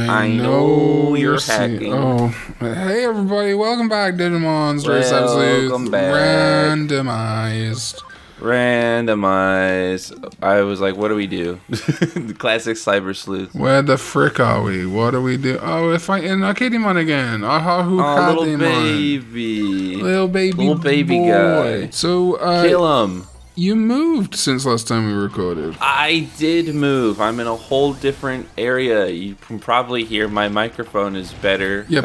I know you're hacking. Oh, hey everybody, welcome back, Digimon. Sleuth. Randomized. I was like, what do we do? The classic cyber sleuth. Where the frick are we? What do we do? Oh, we're fighting Arcadimon again. Little baby. Little baby boy. guy. So, kill him. You moved since last time we recorded. I did move. I'm in a whole different area. You can probably hear my microphone is better. Yeah,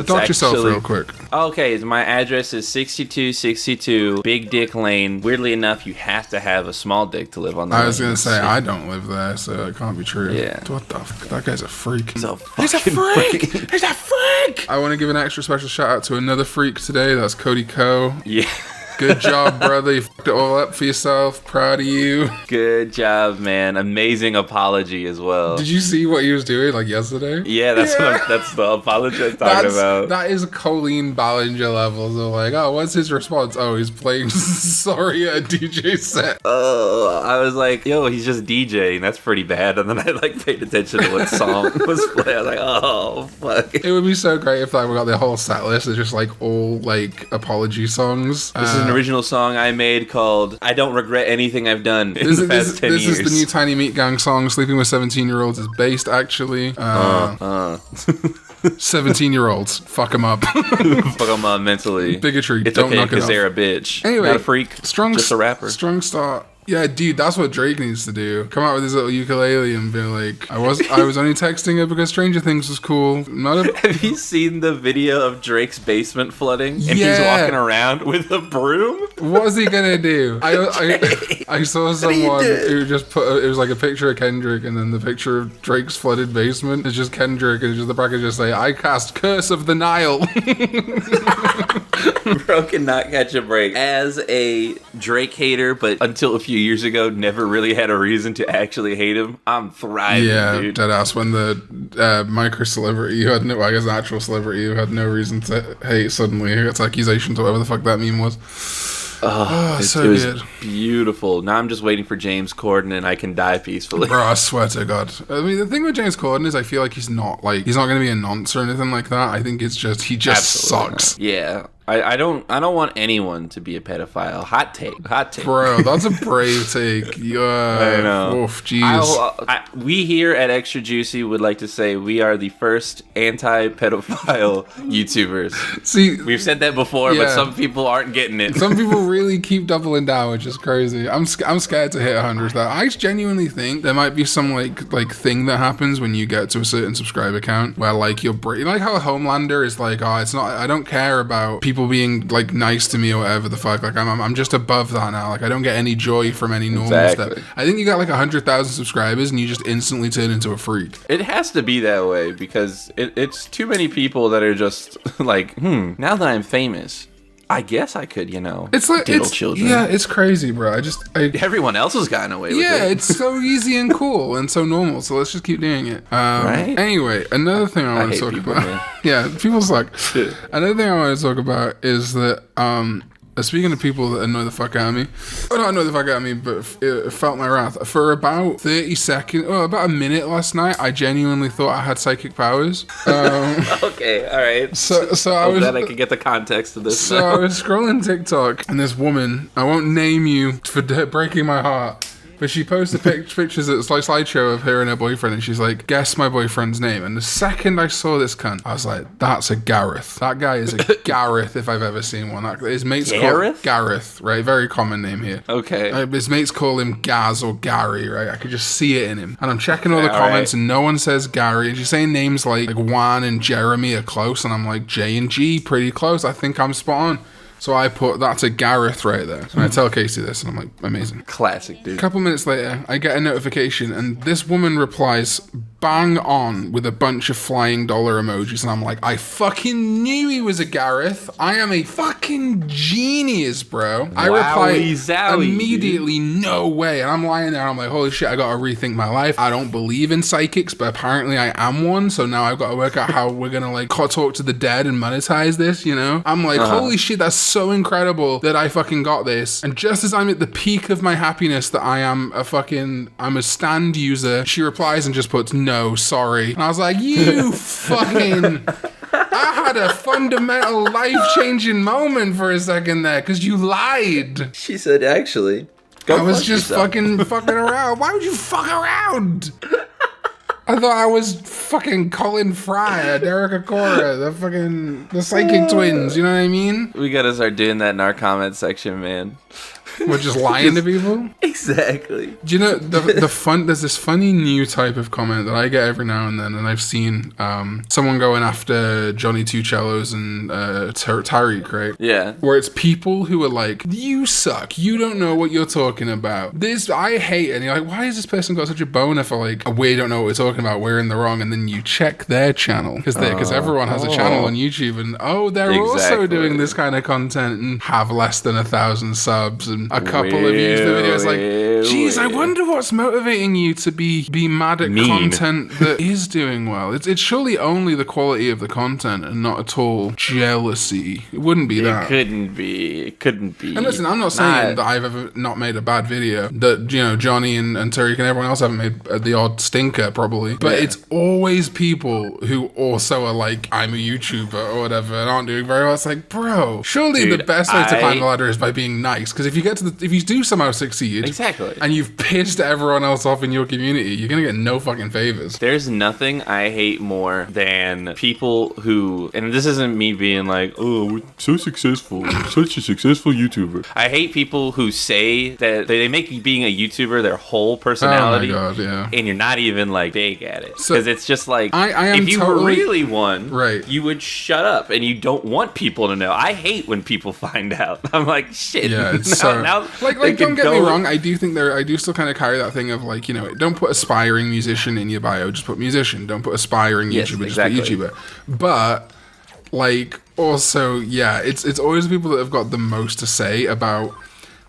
talk yourself real quick. Okay, my address is 6262 Big Dick Lane. Weirdly enough, you have to have a small dick to live on the lane. I was going to say, I don't live there, so it can't be true. Yeah. What the fuck? That guy's a freak. He's a freak! He's a freak! I want to give an extra special shout out to another freak today. That's Cody Ko. Yeah. Good job, brother. You fucked it all up for yourself. Proud of you. Good job, man. Amazing apology as well. Did you see what he was doing like yesterday? Yeah, that's the apology I'm talking about. That is Colleen Ballinger levels of like, oh, what's his response? Oh, he's playing sorry at a DJ set. Oh, I was like, yo, he's just DJing. That's pretty bad. And then I like paid attention to what song was playing. I was like, oh, fuck. It would be so great if like we got the whole set list. It's just like all like apology songs. This is an original song I made called I Don't Regret Anything I've Done in the past 10 years. This is the new Tiny Meat Gang song. Sleeping with 17-year-olds is based, actually. 17-year-olds. Fuck them up. Fuck them up mentally. Bigotry. It's don't okay knock it because off. they're a bitch. Anyway, not a freak. Just a rapper. Strong start. Yeah, dude, that's what Drake needs to do. Come out with his little ukulele and be like, I was only texting her because Stranger Things was cool. Have you seen the video of Drake's basement flooding? And he's walking around with a broom? What is he gonna do? I saw someone who just put, it was like a picture of Kendrick and then the picture of Drake's flooded basement. It's just Kendrick and just the bracket just say, I cast Curse of the Nile. Bro cannot catch a break. As a Drake hater, but until a few years ago, never really had a reason to actually hate him, I'm thriving, dude. Yeah, deadass. When the micro-celebrity who had no, I guess actual celebrity who had no reason to hate suddenly gets accusations or whatever the fuck that meme was. It was beautiful. Now I'm just waiting for James Corden and I can die peacefully. Bro, I swear to God. I mean, the thing with James Corden is I feel like he's not going to be a nonce or anything like that. I think it's just, he just sucks. Not. Yeah. I don't want anyone to be a pedophile. Hot take. Bro, that's a brave take. Yeah. I know. Oof, jeez. We here at Extra Juicy would like to say we are the first anti-pedophile YouTubers. See, we've said that before, but some people aren't getting it. Some people really keep doubling down, which is crazy. I'm scared to hit 100. I genuinely think there might be some like thing that happens when you get to a certain subscriber count where like your brain, like how Homelander is like, oh, it's not. I don't care about people being like nice to me or whatever the fuck. Like I'm just above that now. Like I don't get any joy from any normal stuff. I think you got like 100,000 subscribers and you just instantly turn into a freak. It has to be that way because it's too many people that are just like, now that I'm famous, I guess I could, it's like diddle children. Yeah, it's crazy, bro. Everyone else has gotten away with it. Yeah, it's so easy and cool and so normal. So let's just keep doing it. Right? Anyway, another thing I want to talk about. Yeah, people suck. Another thing I want to talk about is that speaking of people that annoy the fuck out of me, not annoy the fuck out of me, but it felt my wrath. For about 30 seconds, about a minute last night, I genuinely thought I had psychic powers. Okay, all right. So I was glad I could get the context of this. So I was scrolling TikTok, and this woman, I won't name you for breaking my heart, but she posted pictures, it's like slideshow of her and her boyfriend, and she's like, guess my boyfriend's name. And the second I saw this cunt, I was like, that's a Gareth. That guy is a Gareth if I've ever seen one. His mates call him Gareth, right? Very common name here. Okay. His mates call him Gaz or Gary, right? I could just see it in him. And I'm checking all the comments, and no one says Gary. And she's saying names like Juan and Jeremy are close, and I'm like, J and G, pretty close. I think I'm spot on. So I put, that's a Gareth right there. And I tell Casey this, and I'm like, amazing. Classic, dude. A couple minutes later, I get a notification, and this woman replies, bang on, with a bunch of flying dollar emojis. And I'm like, I fucking knew he was a Gareth. I am a fucking genius, bro. I reply immediately, no way. And I'm lying there, and I'm like, holy shit, I gotta rethink my life. I don't believe in psychics, but apparently I am one. So now I've got to work out how we're gonna like talk to the dead and monetize this, I'm like, holy shit, that's so incredible that I fucking got this. And just as I'm at the peak of my happiness that I'm a stand user, she replies and just puts, no, sorry. And I was like, you fucking... I had a fundamental life-changing moment for a second there, because you lied. She said, actually, I was just fucking around. Why would you fuck around? I thought I was fucking Colin Fry, Derek Acora, the Psychic Twins, you know what I mean? We gotta start doing that in our comment section, man. We're just lying to people? Exactly. Do you know, there's this funny new type of comment that I get every now and then, and I've seen someone going after Johnny Two Cellos and Tariq, right? Yeah. Where it's people who are like, you suck, you don't know what you're talking about. This, I hate it. And you're like, why has this person got such a boner for like, we don't know what we're talking about, we're in the wrong, and then you check their channel. Because everyone has a channel on YouTube, and they're also doing this kind of content and have less than 1,000 subs, and a couple of views. The videos like, geez, I wonder what's motivating you to be mad at content that is doing well. It's surely only the quality of the content and not at all jealousy. It wouldn't be that. It couldn't be. And listen, I'm not saying that I've ever not made a bad video. That, you know, Johnny and Tariq and everyone else haven't made the odd stinker, probably. But it's always people who also are like, I'm a YouTuber or whatever, and aren't doing very well. It's like, bro, surely the best way to climb the ladder is by being nice. Because if you do somehow succeed, exactly, and you've pissed everyone else off in your community, you're gonna get no fucking favors. There's nothing I hate more than people who, and this isn't me being like, oh, we're so successful, we're such a successful YouTuber. I hate people who say that they make being a YouTuber their whole personality. Oh my God, yeah. And you're not even like big at it, because it's just like, I am if you were really one, right, you would shut up, and you don't want people to know. I hate when people find out. I'm like, shit. Yeah, it's now like don't get me wrong, I do still kind of carry that thing of like, you know, don't put aspiring musician in your bio, just put musician. Don't put aspiring YouTuber, just put YouTuber. But like, also, yeah, it's always the people that have got the most to say about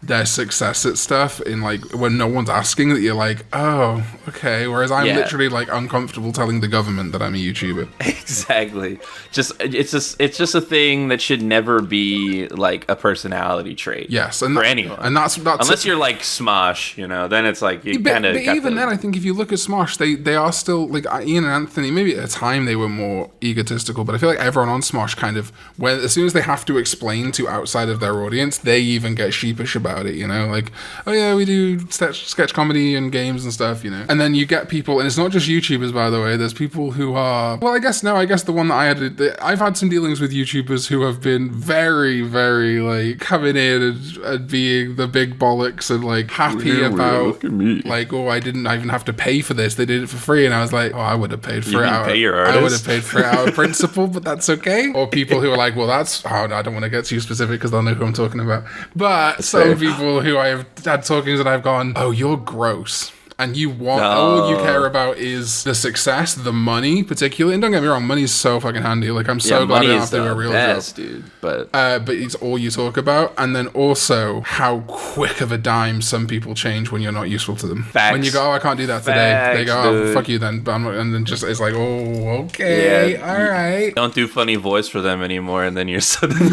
their success at stuff, in like when no one's asking, that you're like, oh, okay. Whereas I'm literally like uncomfortable telling the government that I'm a YouTuber. Exactly. It's just a thing that should never be like a personality trait. Yes, and for anyone, and that's unless you're like Smosh, you know, then it's like you kind of. But even then, I think if you look at Smosh, they are still like Ian and Anthony. Maybe at a time they were more egotistical, but I feel like everyone on Smosh kind of, when as soon as they have to explain to outside of their audience, they even get sheepish about it, you know, like, oh yeah, we do sketch comedy and games and stuff, you know. And then you get people, and it's not just YouTubers, by the way. There's people who are, well, I guess the one that I've had some dealings with YouTubers who have been very, very like coming in and being the big bollocks and like happy about like, oh, I didn't even have to pay for this. They did it for free, and I was like, oh, I would have paid for it. I would have paid for it out of principle, but that's okay. Or people who are like, well, that's, oh, no, I don't want to get too specific because they'll know who I'm talking about. But some people who I have had talkings and I've gone, oh, you're gross. And you want, all you care about is the success, the money, particularly. And don't get me wrong, money's so fucking handy. Like, I'm so glad I don't have to do a real job. Dude. But it's all you talk about. And then also how quick of a dime some people change when you're not useful to them. Facts. When you go, oh, I can't do that today. They go, oh, fuck you then. And then just, it's like, oh, okay, all right. Don't do funny voice for them anymore, and then you're suddenly...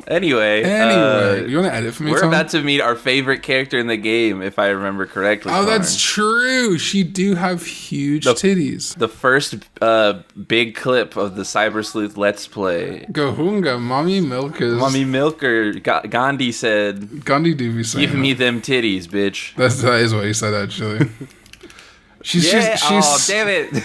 Anyway, you want to edit for me, we're Tom? about to meet our favorite character in the game, if I remember correctly. Oh, that's true. She do have huge titties. The first big clip of the Cyber Sleuth Let's Play. Gohunga, Mommy Milkers. Mommy Milker, Gandhi said, Gandhi do be saying, give me them titties, bitch. That is what he said, actually. She's oh, damn it.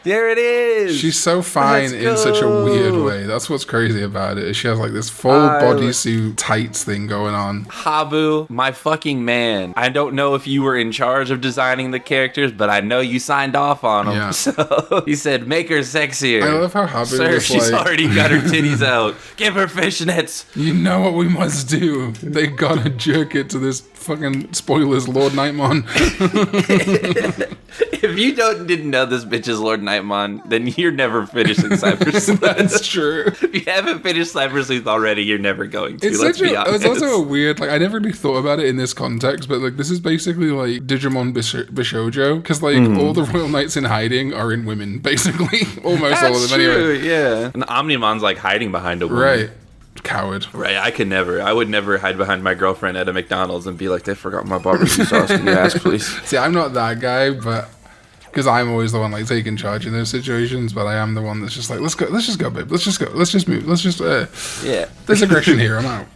There it is. She's so fine in such a weird way. That's what's crazy about it. She has like this full bodysuit tights thing going on. Habu, my fucking man. I don't know if you were in charge of designing the characters, but I know you signed off on them. Yeah. So he said, make her sexier. I love how Habu Sir, she's already got her titties out. Give her fishnets. You know what we must do. They gotta jerk it to this fucking, spoilers, Lord Nightmon. If you didn't know this bitch is Lord Nightmon, then you're never finishing Cyber Sleuth. That's true. If you haven't finished Cyber Sleuth already, you're never going to. Let's be honest. It's also a weird, like, I never really thought about it in this context, but like, this is basically like Digimon Bishoujo, because like all the Royal Knights in hiding are in women, basically. Almost all of them, anyway. Yeah. And Omnimon's like hiding behind a woman. Right. Coward. Right, I would never hide behind my girlfriend at a McDonald's and be like, they forgot my barbecue sauce. Can you ask, please? See, I'm not that guy, but because I'm always the one like taking charge in those situations, but I am the one that's just like, let's just go, babe. Let's just go. Let's just move. Let's just, yeah. There's aggression here. I'm out.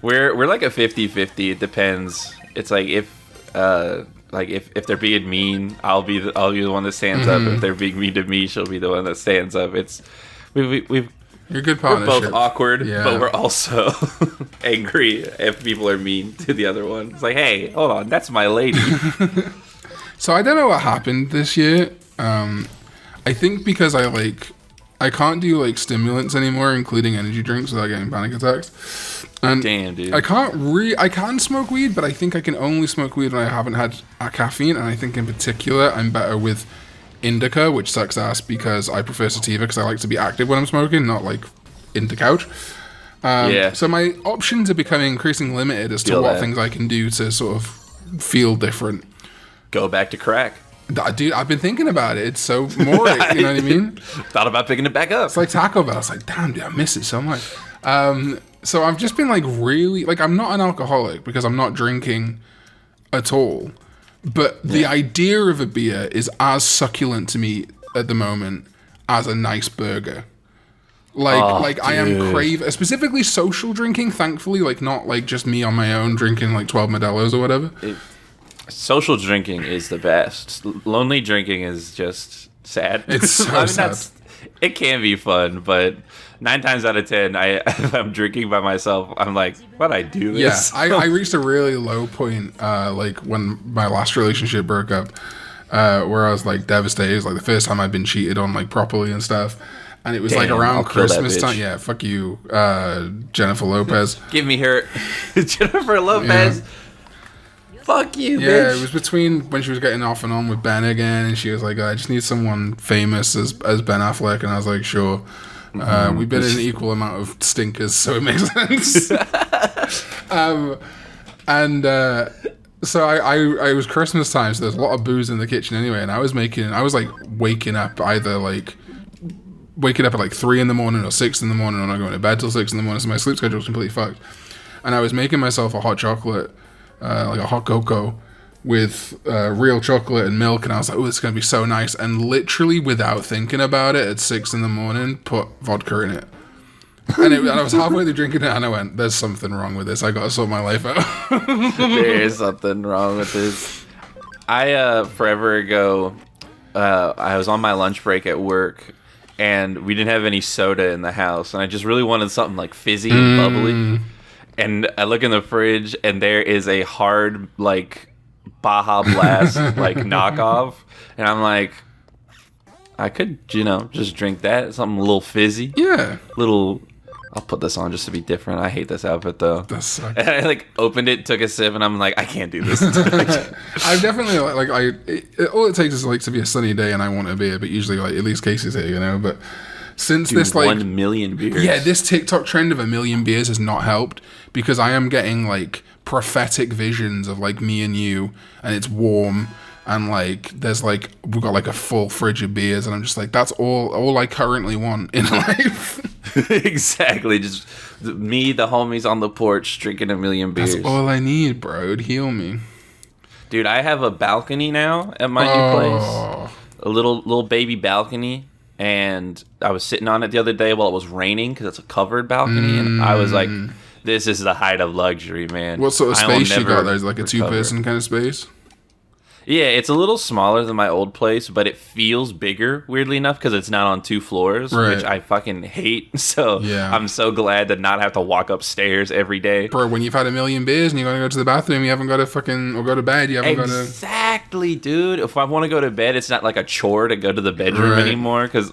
We're like a 50-50. It depends. It's like if they're being mean, I'll be the one that stands up. If they're being mean to me, she'll be the one that stands up. It's we've You're a good we're partnership. both awkward, Yeah. but we're also angry if people are mean to the other one. It's like, hey, hold on, that's my lady. So I don't know what happened this year. I think because I can't do like stimulants anymore, including energy drinks, without getting panic attacks. And Damn, dude. I can smoke weed, but I think I can only smoke weed when I haven't had a caffeine. And I think in particular, I'm better with indica, which sucks ass because I prefer sativa because I like to be active when I'm smoking, not like into couch. Yeah. So my options are becoming increasingly limited as to what things I can do to sort of feel different. Go back to crack. Dude, I've been thinking about it. It's so more, you know what I mean? Thought about picking it back up. It's like Taco Bell. It's like, damn, dude, I miss it so much. So I've just been like really, like I'm not an alcoholic because I'm not drinking at all. But the idea of a beer is as succulent to me at the moment as a nice burger. I am craving, specifically social drinking, thankfully, like not like just me on my own drinking like 12 Modelo's or whatever. Social drinking is the best. Lonely drinking is just sad. It's so sad. It can be fun, but 9 times out of 10, if I'm drinking by myself, I'm like, why'd I do this? Yeah, I reached a really low point, like when my last relationship broke up, where I was like devastated. It was like the first time I'd been cheated on like properly and stuff. And it was like around Christmas time. Yeah, fuck you, Jennifer Lopez. Give me her, Jennifer Lopez. Yeah. Fuck you, bitch. Yeah, it was between when she was getting off and on with Ben again, and she was like, I just need someone famous as Ben Affleck, and I was like, sure. We've been in an equal amount of stinkers, so it makes sense. So I was Christmas time, so there's a lot of booze in the kitchen anyway, and I was like waking up at like 3 a.m. or 6 a.m, or not going to bed till 6 a.m, so my sleep schedule was completely fucked. And I was making myself a hot chocolate, like a hot cocoa with real chocolate and milk, and I was like, oh, this is going to be so nice. And literally without thinking about it, at 6 a.m, put vodka in it. And I was halfway through drinking it, and I went, there's something wrong with this. I got to sort my life out. There is something wrong with this. I, forever ago, I was on my lunch break at work, and we didn't have any soda in the house, and I just really wanted something like fizzy and bubbly. And I look in the fridge, and there is a hard, like, Baja Blast, like, knockoff. And I'm like, I could, just drink that. Something a little fizzy. Yeah. I'll put this on just to be different. I hate this outfit, though. That sucks. And I, like, opened it, took a sip, and I'm like, I can't do this. I've definitely, all it takes is, like, to be a sunny day, and I want a beer. But usually, like, at least Casey's here, But since this, like... 1 million beers. Yeah, this TikTok trend of 1 million beers has not helped, because I am getting, like, prophetic visions of, like, me and you, and it's warm, and, like, there's, like, we've got, like, a full fridge of beers, and I'm just like, that's all I currently want in life. Exactly. Just me, the homies on the porch, drinking 1 million beers. That's all I need, bro. It'd heal me. Dude, I have a balcony now at my new place. A little baby balcony. And I was sitting on it the other day while it was raining because it's a covered balcony. And I was like, this is the height of luxury, man. What sort of space you got there? Is it like a 2-person kind of space? Yeah, it's a little smaller than my old place, but it feels bigger, weirdly enough, because it's not on 2 floors, which I fucking hate. So I'm so glad to not have to walk upstairs every day. Bro, when you've had 1 million beers and you got to go to the bathroom, you haven't got to fucking, or go to bed, you haven't got to... Exactly, dude. If I want to go to bed, it's not like a chore to go to the bedroom anymore, because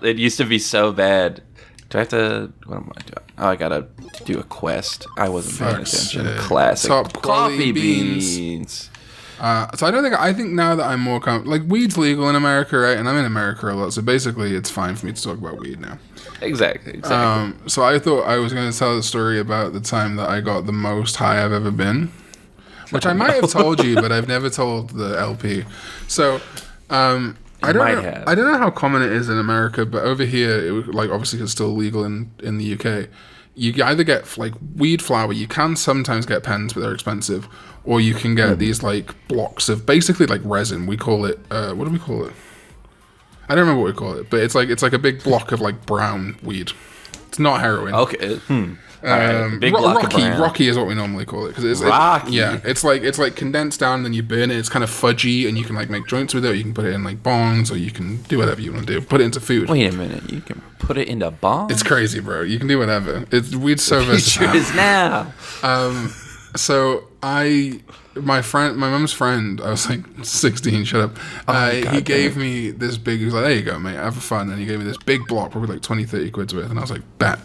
it used to be so bad. Do I have to... What am I doing? Oh, I gotta do a quest. I wasn't paying attention. Classic. Top coffee beans. So I think now that I'm more like weed's legal in America, right? And I'm in America a lot, so basically it's fine for me to talk about weed now. Exactly. So I thought I was going to tell the story about the time that I got the most high I've ever been, which I might have told you, but I've never told the LP. So I don't know how common it is in America, but over here, like obviously it's still legal in the UK. you either get like weed flower. You can sometimes get pens, but they're expensive, or you can get these like blocks of basically like resin. We call it what do we call it? I don't remember what we call it, but it's like a big block of like brown weed. It's not heroin. Okay. Right. Big block of brown. Rocky is what we normally call it because it's Rocky. It's like condensed down, and then you burn it. It's kind of fudgy, and you can like make joints with it. Or you can put it in like bongs, or you can do whatever you want to do. Put it into food. Wait a minute, you can put it into bongs? It's crazy, bro. You can do whatever. Weed's so versatile. Future is now. So my mum's friend, I was like 16, shut up. He gave me this big, he was like, there you go, mate, have fun. And he gave me this big block, probably like 20, 30 quid's worth. And I was like, bet.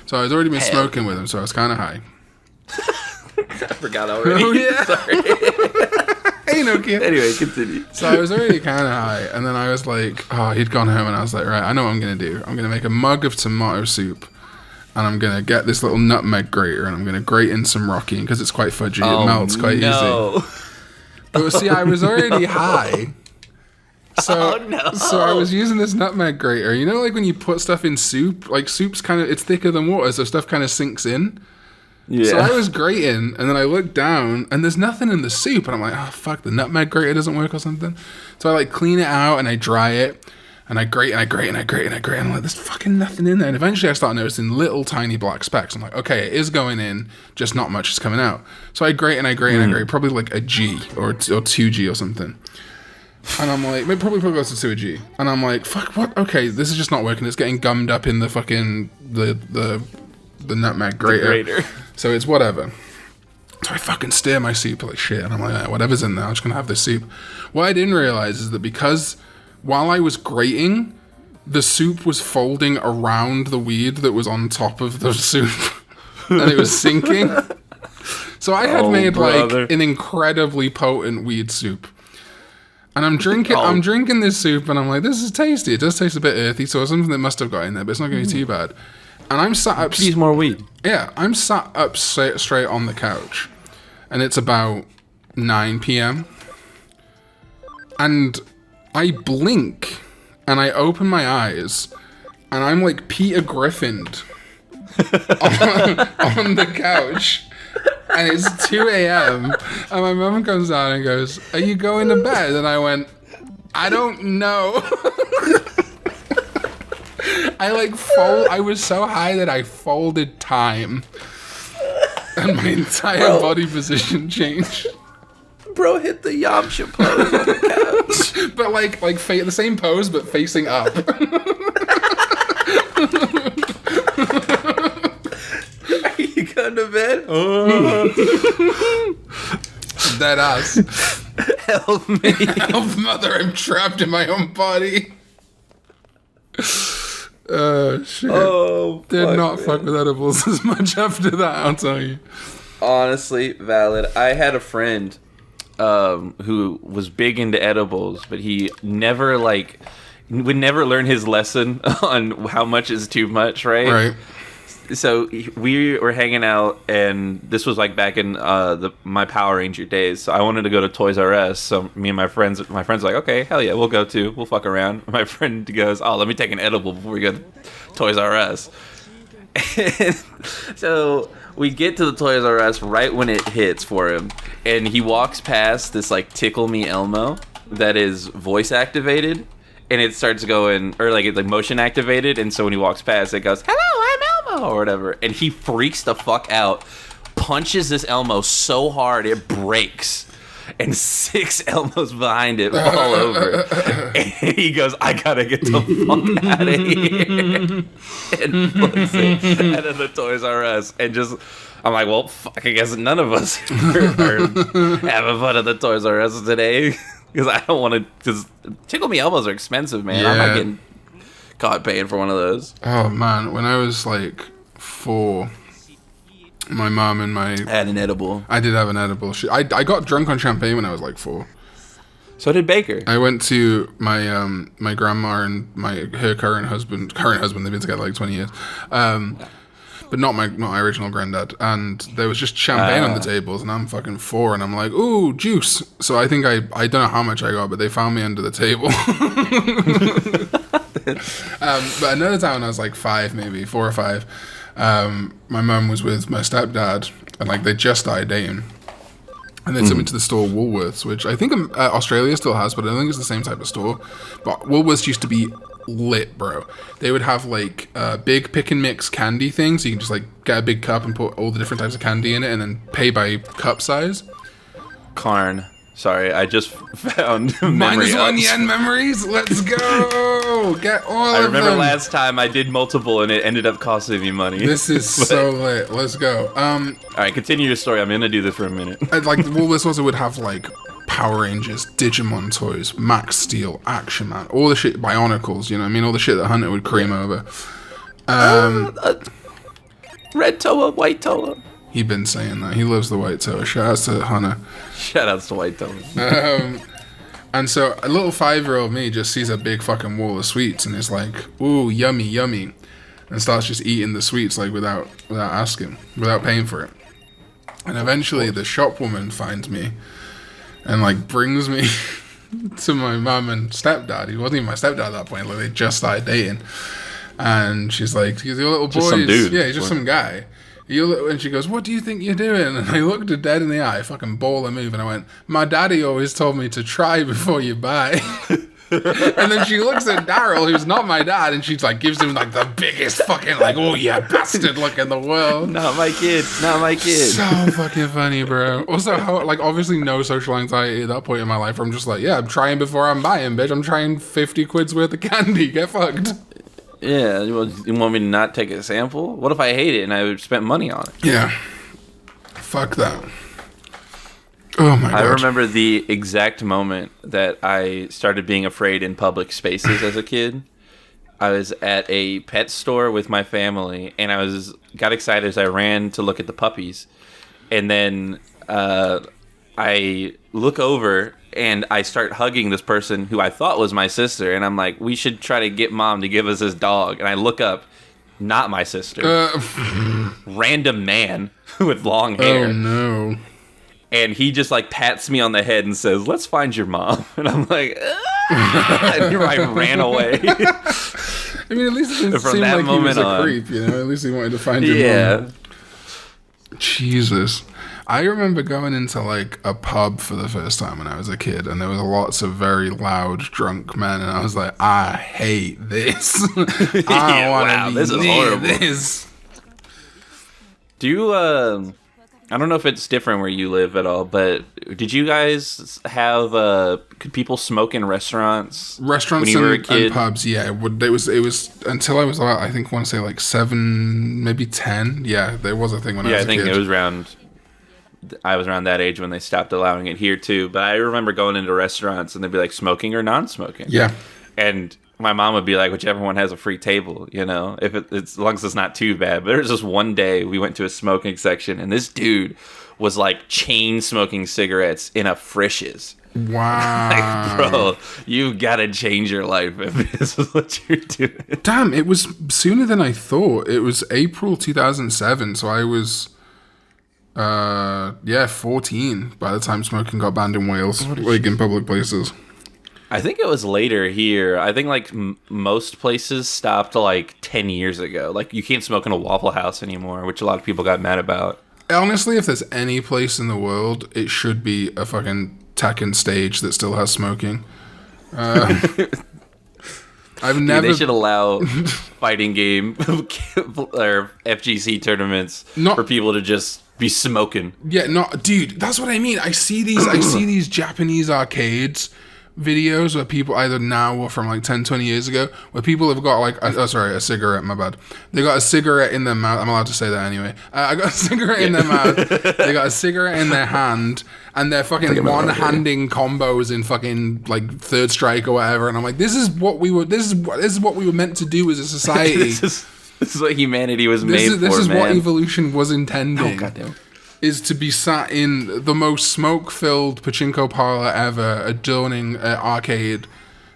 So I was already been smoking with him, so I was kind of high. I forgot already. Oh, yeah. Sorry. Hey, no kid. Anyway, continue. So I was already kind of high. And then I was like, he'd gone home, and I was like, right, I know what I'm going to do. I'm going to make a mug of tomato soup. And I'm going to get this little nutmeg grater, and I'm going to grate in some Rocky, because it's quite fudgy. It melts quite easy. But see, I was already high. So I was using this nutmeg grater. You know, like when you put stuff in soup, like soup's it's thicker than water, so stuff kind of sinks in. Yeah. So I was grating, and then I looked down, and there's nothing in the soup. And I'm like, oh, fuck, the nutmeg grater doesn't work or something. So I like clean it out, and I dry it. And I grate, and I grate, and I grate, and I grate. And I'm like, there's fucking nothing in there. And eventually I start noticing little tiny black specks. I'm like, okay, it is going in, just not much is coming out. So I grate, and I grate, and I grate, probably like a G or 2G or something. And I'm like, probably closer to a G. And I'm like, fuck, what? Okay, this is just not working. It's getting gummed up in the fucking, the nutmeg grater. So it's whatever. So I fucking stir my soup like shit. And I'm like, whatever's in there, I'm just going to have this soup. What I didn't realize is that because while I was grating, the soup was folding around the weed that was on top of the soup. And it was sinking. So I had made like an incredibly potent weed soup. And I'm drinking this soup, and I'm like, this is tasty. It does taste a bit earthy, so it's something that must have got in there, but it's not going to be too bad. And I'm sat up... Please more weed. Yeah, I'm sat up straight on the couch, and it's about 9 p.m. And I blink, and I open my eyes, and I'm like Peter Griffined on the couch. And it's 2 a.m. and my mum comes down and goes, are you going to bed? And I went, I don't know. I was so high that I folded time. And my entire body position changed. Bro hit the Yamcha pose on the couch. But like the same pose, but facing up. You going to bed? Dead ass. Help me. Help, mother, I'm trapped in my own body. Shit. Did not fuck with edibles as much after that, I'll tell you. Honestly, valid. I had a friend who was big into edibles, but he never would never learn his lesson on how much is too much, right? Right. So we were hanging out, and this was like back in my Power Ranger days. So I wanted to go to Toys R Us. So me and my friends were like, okay, hell yeah, we'll go too. We'll fuck around. My friend goes, oh, let me take an edible before we go to Toys R Us. And so we get to the Toys R Us right when it hits for him, and he walks past this like Tickle Me Elmo that is voice activated. And it starts going, or like it's like motion activated, and so when he walks past, it goes, "Hello, I'm Elmo," or whatever, and he freaks the fuck out, punches this Elmo so hard it breaks, and 6 Elmos behind it fall over, and he goes, "I gotta get the fuck out of here," and puts it out of the Toys R Us, and just. I'm like, well, fuck, I guess none of us are having fun at the Toys R Us today. Because I don't want to, because Tickle Me Elbows are expensive, man. Yeah. I'm not getting caught paying for one of those. Oh, man. When I was like 4, my mom and I had an edible. I did have an edible. I got drunk on champagne when I was like 4. So did Baker. I went to my my grandma and her current husband, they've been together like 20 years. But not my original granddad. And there was just champagne on the tables, and I'm fucking 4, and I'm like, ooh, juice. So I think I don't know how much I got, but they found me under the table. But another time when I was like 5, maybe 4 or 5, My mum was with my stepdad, and like they just started dating. And they took me to the store Woolworths, which I think Australia still has, but I don't think it's the same type of store. But Woolworths used to be lit, bro. They would have like big pick and mix candy things. So you can just like get a big cup and put all the different types of candy in it, and then pay by cup size. Karn. Sorry, I just found memory -1 yen memories. Let's go. Get all of them. I remember last time I did multiple and it ended up costing me money. This is so lit. Let's go. All right, continue your story. I'm gonna do this for a minute. Like Woolworths also would have like Power Rangers, Digimon toys, Max Steel, Action Man, all the shit, Bionicles. You know what I mean? All the shit that Hunter would cream over. Red Toa, White Toa. He'd been saying that. He loves the White Toa. Shout out to Hunter. Shout outs to White Toa. And so a little 5-year-old me just sees a big fucking wall of sweets and is like, ooh, yummy, yummy. And starts just eating the sweets like without asking, without paying for it. And eventually the shop woman finds me and like brings me to my mum and stepdad. He wasn't even my stepdad at that point. Like they just started dating. And she's like, your little boy. Just some dude. Yeah, he's just some guy. And she goes, what do you think you're doing? And I looked her dead in the eye, fucking baller move, and I went, my daddy always told me to try before you buy. And then she looks at Daryl, who's not my dad, and she's like, gives him like the biggest fucking like, oh yeah, bastard look in the world. Not my kid, not my kid. So fucking funny, bro. Also, how like obviously no social anxiety at that point in my life. I'm just like, yeah, I'm trying before I'm buying, bitch. I'm trying 50 quid's worth of candy. Get fucked. Yeah, you want me to not take a sample? What if I hate it and I spent money on it? Yeah. Fuck that. Oh my god. I remember the exact moment that I started being afraid in public spaces as a kid. I was at a pet store with my family, and I got excited as I ran to look at the puppies. And then I look over and I start hugging this person who I thought was my sister, and I'm like, we should try to get mom to give us this dog. And I look up, not my sister. Random man with long hair. Oh no. And he just like pats me on the head and says, let's find your mom. And I'm like, ah! And I ran away. I mean, at least it didn't seem like he was a creep, you know? At least he wanted to find your mom. Jesus. I remember going into like a pub for the first time when I was a kid, and there was lots of very loud drunk men, and I was like, I hate this. I want to be near this. Do you I don't know if it's different where you live at all, but did you guys have could people smoke in restaurants? Restaurants when you were a kid? And pubs, yeah. It was until I was about, I think, I want to say like 7, maybe 10. Yeah, there was a thing when I was a kid. Yeah, I think it was I was around that age when they stopped allowing it here too. But I remember going into restaurants and they'd be like, smoking or non-smoking. Yeah. And my mom would be like, whichever one has a free table, you know, if it's as long as it's not too bad. But there was just one day we went to a smoking section, and this dude was like chain smoking cigarettes in a Frisch's. Wow. Like, bro, you gotta change your life if this is what you're doing. Damn, it was sooner than I thought. It was April 2007, so I was 14 by the time smoking got banned in Wales, like in public places. I think it was later here. I think like most places stopped like 10 years ago. Like you can't smoke in a Waffle House anymore, which a lot of people got mad about. Honestly, if there's any place in the world, it should be a fucking Tekken stage that still has smoking. They should allow fighting game or FGC tournaments for people to just be smoking. Yeah, dude, that's what I mean. I see these Japanese arcades videos where people either now or from like 10, 20 years ago, where people have got like a cigarette, my bad. They got a cigarette in their mouth. I'm allowed to say that anyway. I got a cigarette in their mouth. They got a cigarette in their hand, and they're fucking one-handing combos in fucking like Third Strike or whatever. And I'm like, this is what we were meant to do as a society. This is what humanity was made for, This is man. what evolution was intending. Oh, goddamn. Is to be sat in the most smoke-filled pachinko parlor ever, adorning an arcade,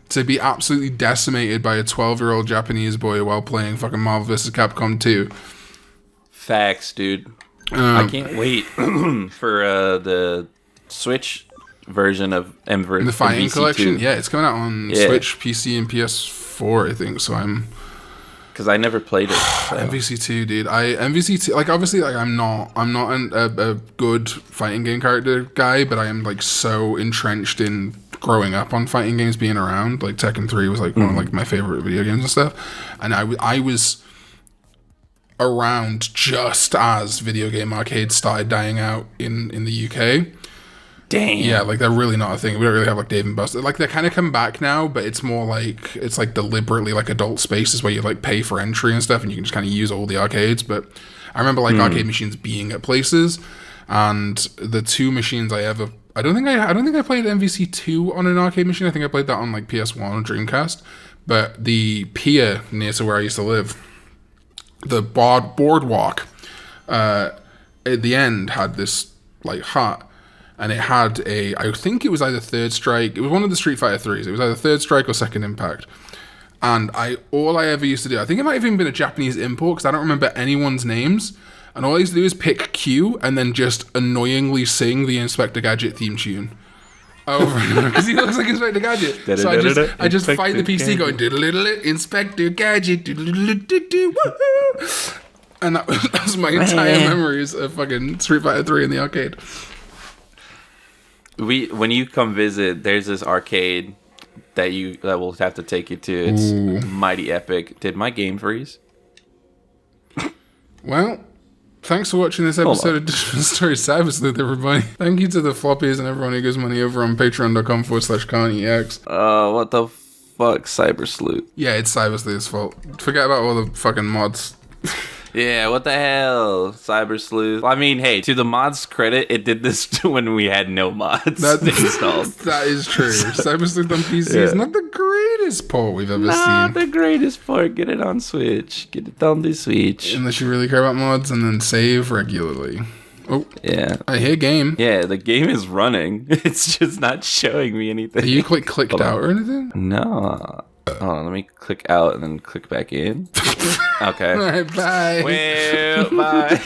to be absolutely decimated by a 12-year-old Japanese boy while playing fucking Marvel vs. Capcom 2. Facts, dude. I can't wait for the Switch version of the Fighting MVC2. Collection. Yeah, it's coming out on Switch, PC, and PS4, I think. So I'm because I never played it. So. MVC2, dude. MVC2, like, obviously, like, I'm not a good fighting game character guy, but I am, like, so entrenched in growing up on fighting games, being around. Like, Tekken 3 was, like, one of, like, my favorite video games and stuff. And I was around just as video game arcades started dying out in the UK. Damn. Yeah, like, they're really not a thing. We don't really have, like, Dave and Buster. Like, they kind of come back now, but it's more like, it's, like, deliberately, like, adult spaces where you, like, pay for entry and stuff, and you can just kind of use all the arcades. But I remember, like, arcade machines being at places, and the two machines I don't think I played MVC2 on an arcade machine. I think I played that on, like, PS1 or Dreamcast. But the pier near to where I used to live, the boardwalk, at the end had this, like, hut. And it had I think it was either Third Strike. It was one of the Street Fighter 3s. It was either Third Strike or Second Impact. And all I ever used to do, I think it might have even been a Japanese import, because I don't remember anyone's names. And all I used to do is pick Q and then just annoyingly sing the Inspector Gadget theme tune. Over and over, because he looks like Inspector Gadget. So I just fight the PC going, Inspector Gadget, woohoo! And that was my entire memories of fucking Street Fighter 3 in the arcade. When you come visit, there's this arcade that we'll have to take you to. It's mighty epic. Did my game freeze? Well, thanks for watching this episode of Digimon Stories Cyber Sleuth, everybody. Thank you to the floppies and everyone who gives money over on patreon.com/Karn EX. What the fuck, Cyber Sleuth? Yeah, it's Cyber Sleuth's fault. Forget about all the fucking mods. Yeah, what the hell, Cyber Sleuth? I mean, hey, to the mods' credit, it did this when we had no mods installed. That is true. Cyber Sleuth on PC is not the greatest port we've ever seen. Not the greatest port. Get it on Switch. Get it on the Switch. Unless you really care about mods, and then save regularly. Oh, yeah. I hear game. Yeah, the game is running. It's just not showing me anything. Are you clicked out or anything? No. Hold on, let me click out and then click back in. Okay. All right, bye. Well, bye.